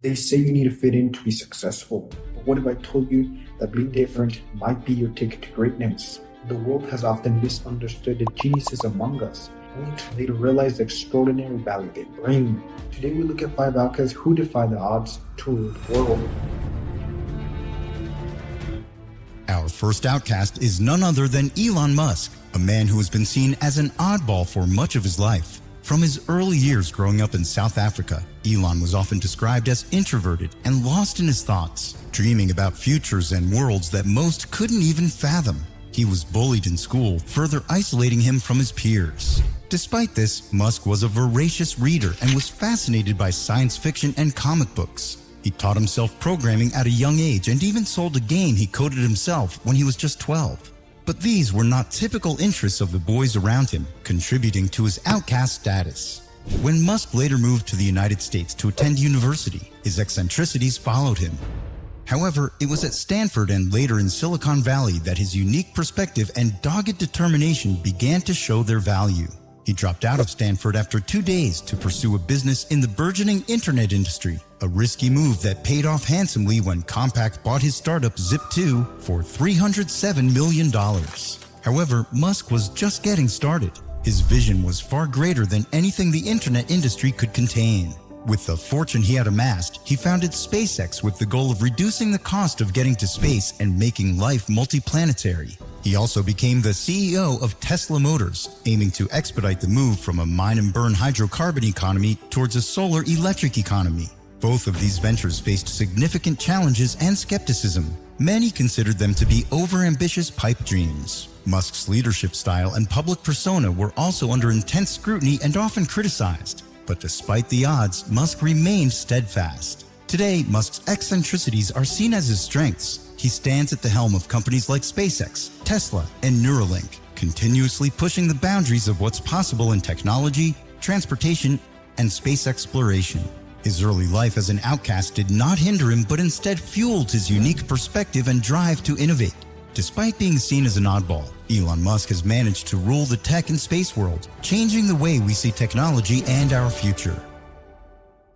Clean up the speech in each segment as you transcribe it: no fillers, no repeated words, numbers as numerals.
They say you need to fit in to be successful, but what if I told you that being different might be your ticket to greatness? The world has often misunderstood the geniuses among us, only to later realize the extraordinary value they bring. Today we look at 5 outcasts who defy the odds to rule the world. Our first outcast is none other than Elon Musk, a man who has been seen as an oddball for much of his life. From his early years growing up in South Africa, Elon was often described as introverted and lost in his thoughts, dreaming about futures and worlds that most couldn't even fathom. He was bullied in school, further isolating him from his peers. Despite this, Musk was a voracious reader and was fascinated by science fiction and comic books. He taught himself programming at a young age and even sold a game he coded himself when he was just 12. But these were not typical interests of the boys around him, contributing to his outcast status. When Musk later moved to the United States to attend university, his eccentricities followed him. However, it was at Stanford and later in Silicon Valley that his unique perspective and dogged determination began to show their value. He dropped out of Stanford after 2 days to pursue a business in the burgeoning internet industry, a risky move that paid off handsomely when Compaq bought his startup Zip2 for $307 million. However, Musk was just getting started. His vision was far greater than anything the internet industry could contain. With the fortune he had amassed, he founded SpaceX with the goal of reducing the cost of getting to space and making life multiplanetary. He also became the CEO of Tesla Motors, aiming to expedite the move from a mine-and-burn hydrocarbon economy towards a solar electric economy. Both of these ventures faced significant challenges and skepticism. Many considered them to be overambitious pipe dreams. Musk's leadership style and public persona were also under intense scrutiny and often criticized. But despite the odds, Musk remained steadfast. Today, Musk's eccentricities are seen as his strengths. He stands at the helm of companies like SpaceX, Tesla, and Neuralink, continuously pushing the boundaries of what's possible in technology, transportation, and space exploration. His early life as an outcast did not hinder him, but instead fueled his unique perspective and drive to innovate. Despite being seen as an oddball, Elon Musk has managed to rule the tech and space world, changing the way we see technology and our future.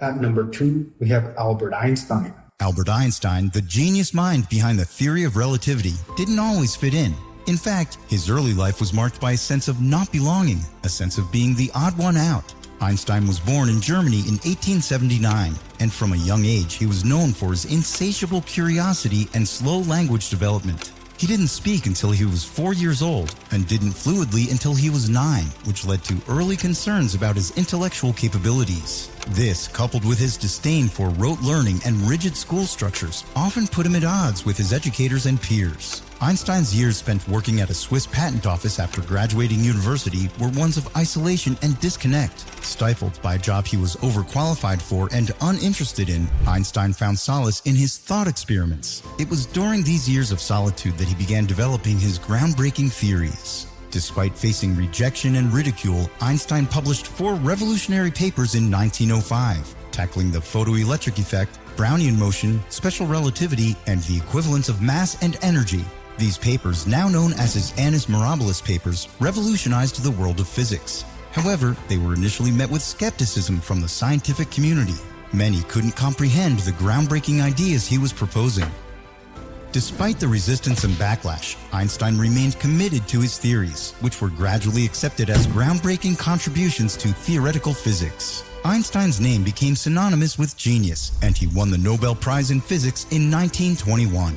At number 2, we have Albert Einstein. Albert Einstein, the genius mind behind the theory of relativity, didn't always fit in. In fact, his early life was marked by a sense of not belonging, a sense of being the odd one out. Einstein was born in Germany in 1879, and from a young age he was known for his insatiable curiosity and slow language development. He didn't speak until he was 4 years old and didn't fluidly until he was 9, which led to early concerns about his intellectual capabilities. This, coupled with his disdain for rote learning and rigid school structures, often put him at odds with his educators and peers. Einstein's years spent working at a Swiss patent office after graduating university were ones of isolation and disconnect. Stifled by a job he was overqualified for and uninterested in, Einstein found solace in his thought experiments. It was during these years of solitude that he began developing his groundbreaking theories. Despite facing rejection and ridicule, Einstein published 4 revolutionary papers in 1905, tackling the photoelectric effect, Brownian motion, special relativity, and the equivalence of mass and energy. These papers, now known as his Annus Mirabilis papers, revolutionized the world of physics. However, they were initially met with skepticism from the scientific community. Many couldn't comprehend the groundbreaking ideas he was proposing. Despite the resistance and backlash, Einstein remained committed to his theories, which were gradually accepted as groundbreaking contributions to theoretical physics. Einstein's name became synonymous with genius, and he won the Nobel Prize in Physics in 1921.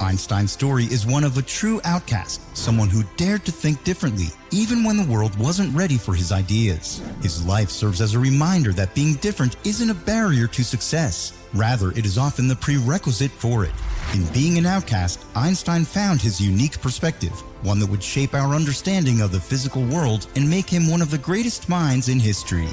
Einstein's story is one of a true outcast, someone who dared to think differently, even when the world wasn't ready for his ideas. His life serves as a reminder that being different isn't a barrier to success. Rather, it is often the prerequisite for it. In being an outcast, Einstein found his unique perspective, one that would shape our understanding of the physical world and make him one of the greatest minds in history.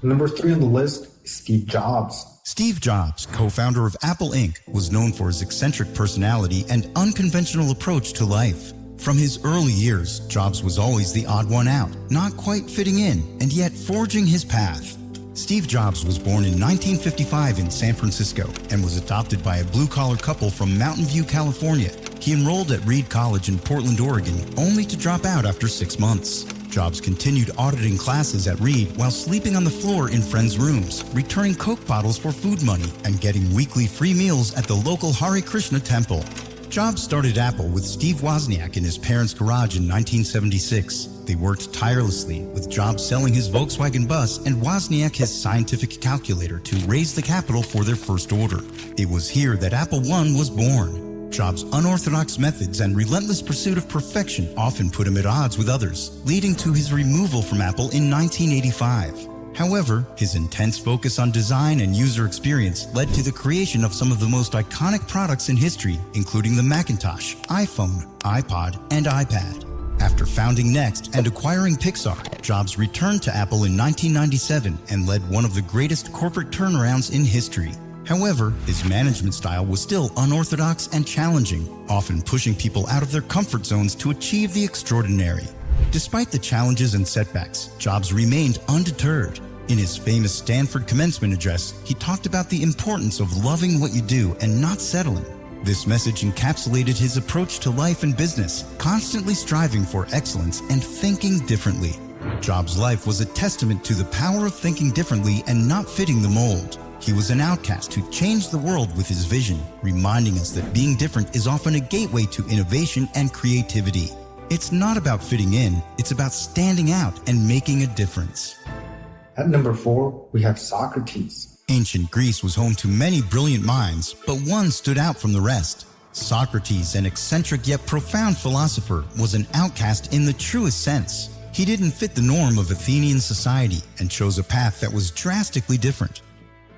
Number 3 on the list is Steve Jobs. Steve Jobs, co-founder of Apple Inc., was known for his eccentric personality and unconventional approach to life. From his early years, Jobs was always the odd one out, not quite fitting in, and yet forging his path. Steve Jobs was born in 1955 in San Francisco and was adopted by a blue-collar couple from Mountain View, California. He enrolled at Reed College in Portland, Oregon, only to drop out after 6 months. Jobs continued auditing classes at Reed while sleeping on the floor in friends' rooms, returning Coke bottles for food money, and getting weekly free meals at the local Hare Krishna temple. Jobs started Apple with Steve Wozniak in his parents' garage in 1976. They worked tirelessly, with Jobs selling his Volkswagen bus and Wozniak his scientific calculator to raise the capital for their first order. It was here that Apple I was born. Jobs' unorthodox methods and relentless pursuit of perfection often put him at odds with others, leading to his removal from Apple in 1985. However, his intense focus on design and user experience led to the creation of some of the most iconic products in history, including the Macintosh, iPhone, iPod, and iPad. After founding Next and acquiring Pixar, Jobs returned to Apple in 1997 and led one of the greatest corporate turnarounds in history. However, his management style was still unorthodox and challenging, often pushing people out of their comfort zones to achieve the extraordinary. Despite the challenges and setbacks, Jobs remained undeterred. In his famous Stanford commencement address, he talked about the importance of loving what you do and not settling. This message encapsulated his approach to life and business, constantly striving for excellence and thinking differently. Jobs' life was a testament to the power of thinking differently and not fitting the mold. He was an outcast who changed the world with his vision, reminding us that being different is often a gateway to innovation and creativity. It's not about fitting in, it's about standing out and making a difference. At number 4, we have Socrates. Ancient Greece was home to many brilliant minds, but one stood out from the rest. Socrates, an eccentric yet profound philosopher, was an outcast in the truest sense. He didn't fit the norm of Athenian society and chose a path that was drastically different.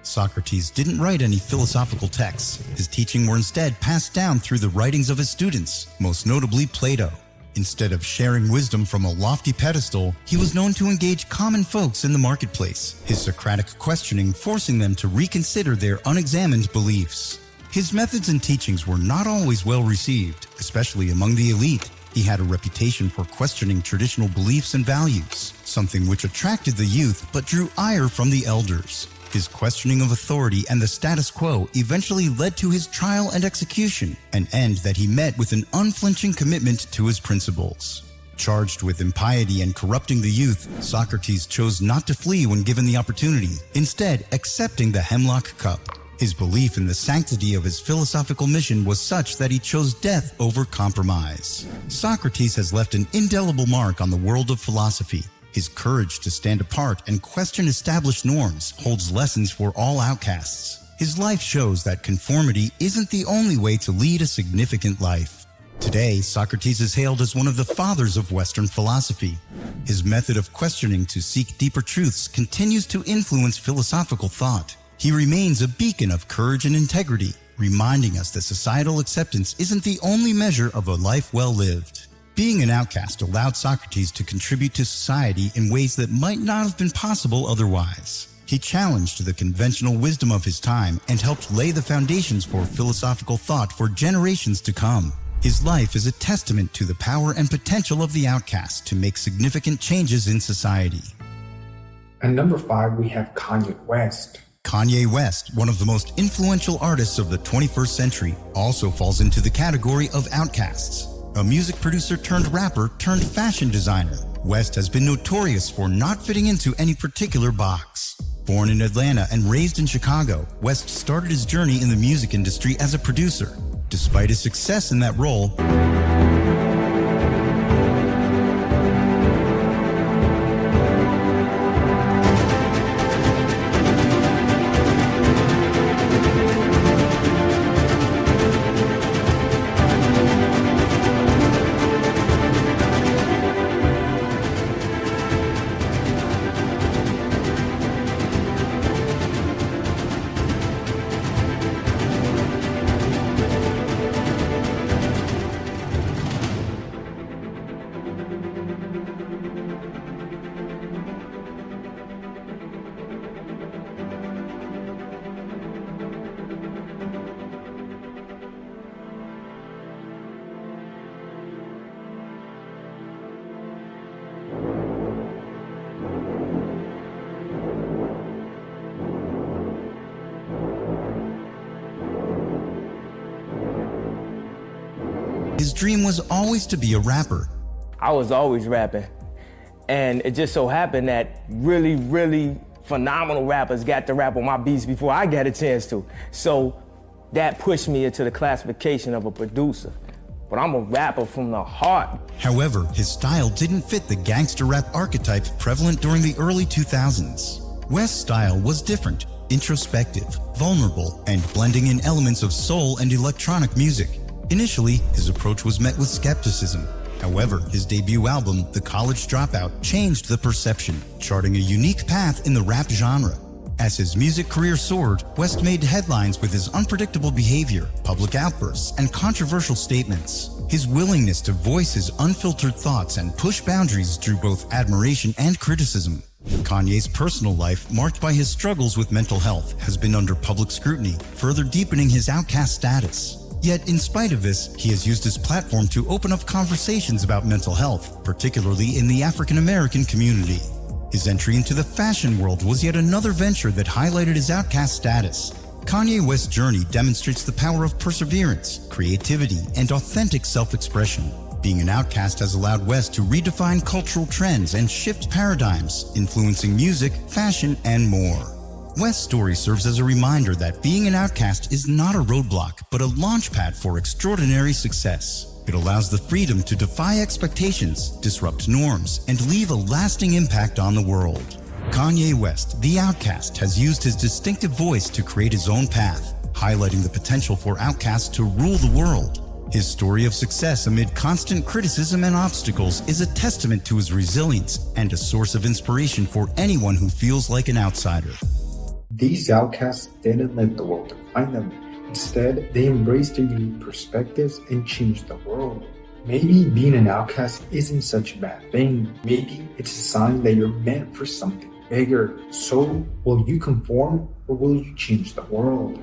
Socrates didn't write any philosophical texts. His teachings were instead passed down through the writings of his students, most notably Plato. Instead of sharing wisdom from a lofty pedestal, he was known to engage common folks in the marketplace, his Socratic questioning forcing them to reconsider their unexamined beliefs. His methods and teachings were not always well received, especially among the elite. He had a reputation for questioning traditional beliefs and values, something which attracted the youth but drew ire from the elders. His questioning of authority and the status quo eventually led to his trial and execution, an end that he met with an unflinching commitment to his principles. Charged with impiety and corrupting the youth, Socrates chose not to flee when given the opportunity, instead accepting the hemlock cup. His belief in the sanctity of his philosophical mission was such that he chose death over compromise. Socrates has left an indelible mark on the world of philosophy. His courage to stand apart and question established norms holds lessons for all outcasts. His life shows that conformity isn't the only way to lead a significant life. Today, Socrates is hailed as one of the fathers of Western philosophy. His method of questioning to seek deeper truths continues to influence philosophical thought. He remains a beacon of courage and integrity, reminding us that societal acceptance isn't the only measure of a life well lived. Being an outcast allowed Socrates to contribute to society in ways that might not have been possible otherwise. He challenged the conventional wisdom of his time and helped lay the foundations for philosophical thought for generations to come. His life is a testament to the power and potential of the outcast to make significant changes in society. At number 5, we have Kanye West. Kanye West, one of the most influential artists of the 21st century, also falls into the category of outcasts. A music producer turned rapper turned fashion designer, West has been notorious for not fitting into any particular box. Born in Atlanta and raised in Chicago, West started his journey in the music industry as a producer. Despite his success in that role, his dream was always to be a rapper. I was always rapping. And it just so happened that really, really phenomenal rappers got to rap on my beats before I got a chance to. So that pushed me into the classification of a producer. But I'm a rapper from the heart. However, his style didn't fit the gangster rap archetype prevalent during the early 2000s. West's style was different, introspective, vulnerable, and blending in elements of soul and electronic music. Initially, his approach was met with skepticism. However, his debut album, The College Dropout, changed the perception, charting a unique path in the rap genre. As his music career soared, West made headlines with his unpredictable behavior, public outbursts, and controversial statements. His willingness to voice his unfiltered thoughts and push boundaries drew both admiration and criticism. Kanye's personal life, marked by his struggles with mental health, has been under public scrutiny, further deepening his outcast status. Yet, in spite of this, he has used his platform to open up conversations about mental health, particularly in the African American community. His entry into the fashion world was yet another venture that highlighted his outcast status. Kanye West's journey demonstrates the power of perseverance, creativity, and authentic self-expression. Being an outcast has allowed West to redefine cultural trends and shift paradigms, influencing music, fashion, and more. West's story serves as a reminder that being an outcast is not a roadblock, but a launchpad for extraordinary success. It allows the freedom to defy expectations, disrupt norms, and leave a lasting impact on the world. Kanye West, the Outcast, has used his distinctive voice to create his own path, highlighting the potential for outcasts to rule the world. His story of success amid constant criticism and obstacles is a testament to his resilience and a source of inspiration for anyone who feels like an outsider. These outcasts didn't let the world define them. Instead, they embraced their unique perspectives and changed the world. Maybe being an outcast isn't such a bad thing. Maybe it's a sign that you're meant for something bigger. So, will you conform or will you change the world?